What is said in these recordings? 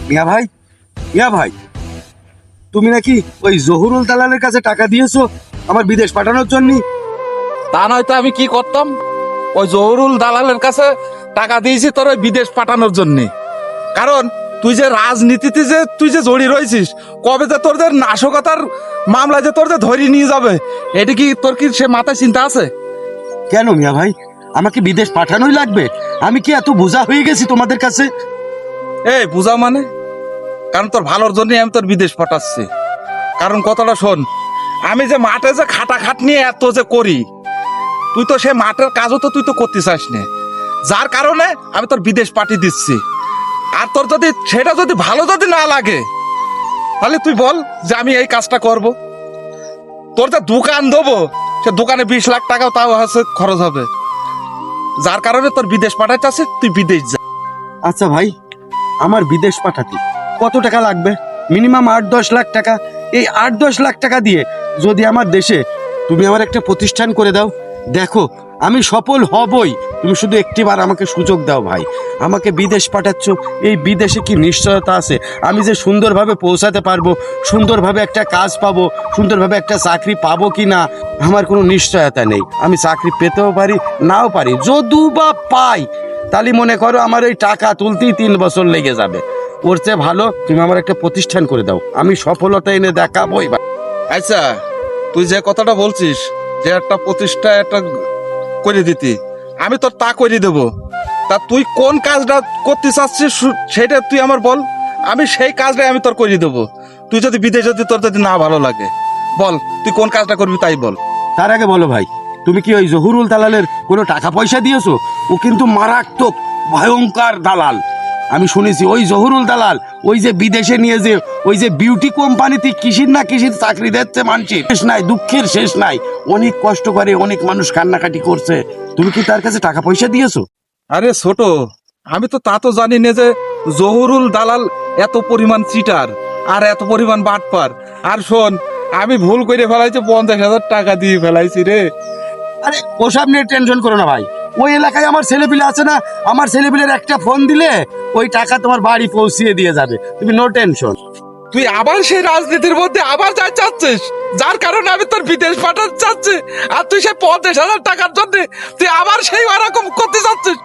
মিয়া ভাই, মিয়া ভাই, তুমি নাকি ওই জহুরুল দালালের কাছে টাকা দিয়েছো আমার বিদেশ পাঠানোর জন্য? তা নয়তো আমি কি করতাম? ওই জহুরুল দালালের কাছে টাকা দিয়েছি তোর ওই বিদেশ পাঠানোর জন্য। কারণ তুই যে রাজনীতিতে যে তুই যে জড়িয়ে রয়েছিস, কবে যে তোর যে নাশকতার মামলা যে তোর যে ধরে নিয়ে যাবে, এটা কি তোর কি সে মাথায় চিন্তা আছে? কেন মিয়া ভাই, আমাকে বিদেশ পাঠানোই লাগবে? আমি কি এত বোঝা হয়ে গেছি তোমাদের কাছে? এই বুঝা মানে, কারণ তোর ভালোর জন্য আমি তোর বিদেশ পাঠাচ্ছি। কারণ কথাটা শোন, আমি যে মাঠে যে খাটাখাট নিয়ে এত যে করি, তুই তো সে মাঠের কাজও তো তুই তো করতে চাস না, যার কারণে আমি তোর বিদেশ পাঠিয়ে দিচ্ছি। আর তোর যদি সেটা যদি ভালো যদি না লাগে, তাহলে তুই বল যে আমি এই কাজটা করব। তোর যে দোকান দেবো, সে দোকানে 20 লাখ টাকাও তাও হচ্ছে খরচ হবে, যার কারণে তোর বিদেশ পাঠাতে আছে, তুই বিদেশ যা। আচ্ছা ভাই, আমার বিদেশ পাঠাতে কত টাকা লাগবে? মিনিমাম 8-10 লাখ টাকা। এই 8-10 লাখ টাকা দিয়ে যদি আমার দেশে তুমি আমার একটা প্রতিষ্ঠান করে দাও, দেখো আমি সফল হবই। তুমি শুধু একটিবার আমাকে সুযোগ দাও ভাই। আমাকে বিদেশ পাঠাচ্ছ, এই বিদেশে কি নিশ্চয়তা আছে আমি যে সুন্দরভাবে পৌঁছাতে পারবো, সুন্দরভাবে একটা কাজ পাবো, সুন্দরভাবে একটা চাকরি পাবো কি না? আমার কোনো নিশ্চয়তা নেই। আমি চাকরি পেতেও পারি, নাও পারি। যদু বা পাই, তাহলে মনে করো আমার ওই টাকা তুলতেই 3 বছর লেগে যাবে। ওর চেয়ে ভালো তুমি আমার একটা প্রতিষ্ঠান করে দাও, আমি সফলতা এনে দেখাবোই ভাই। আচ্ছা, তুই যে কথাটা বলছিস যে একটা প্রতিষ্ঠা একটা করে দিতি, আমি তোর তা করে দেব। তা তুই কোন কাজটা করতে চাচ্ছিস সেটা তুই আমার বল, আমি সেই কাজটাই আমি তোর করে দেব। তুই যদি বিদেশ যদি তোর যদি না ভালো লাগে, বল তুই কোন কাজটা করবি তাই বল। তার আগে বলো ভাই, তুমি কি ওই জহুরুল দালালের কোনো টাকা পয়সা দিয়েছো? ও কিন্তু মারাত্মক ভয়ঙ্কর দালাল। আমি শুনেছি ওই জহুরুল দালাল ওই যে বিদেশে নিয়ে যে ওই যে বিউটি কোম্পানিতে কিসির না কিসির চাকরি দিচ্ছে মানুষের শেষ নাই, দুঃখের শেষ নাই। অনেক কষ্ট করে, অনেক মানুষ কান্নাকাটি করছে। তুমি কি তার কাছে টাকা পয়সা দিয়েছো? আরে ছোট, আমি তো তা তো জানি না যে জহুরুল দালাল এত পরিমাণ চিটার আর এত পরিমাণ বাটপার। আর শোন, আমি ভুল করে ফেলাইছি, 50,000 টাকা দিয়ে ফেলাইছি রে। আরে ওসব নিয়ে টেনশন করো না ভাই। ওই এলাকায় আমার ছেলেপিলে আছে না, আমার ছেলেপিলের একটা ফোন দিলে ওই টাকা তোমার বাড়ি পৌঁছিয়ে দিয়ে যাবে। তুমি নো টেনশন। তুই আবার সেই রাজনীতির মধ্যে আবার যা চাচ্ছিস, যার কারণে আমি তোর বিদেশ পাঠাতে চাচ্ছি। আর তুই সেই 50,000 টাকার জন্য তুই আবার সেই ওরকম করতে চাচ্ছিস।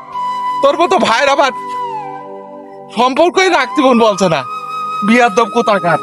তোর মতো ভাইয়ের আবার সম্পর্কই রাখতে মন বলছে না, বিয়ার দম কোথাকার।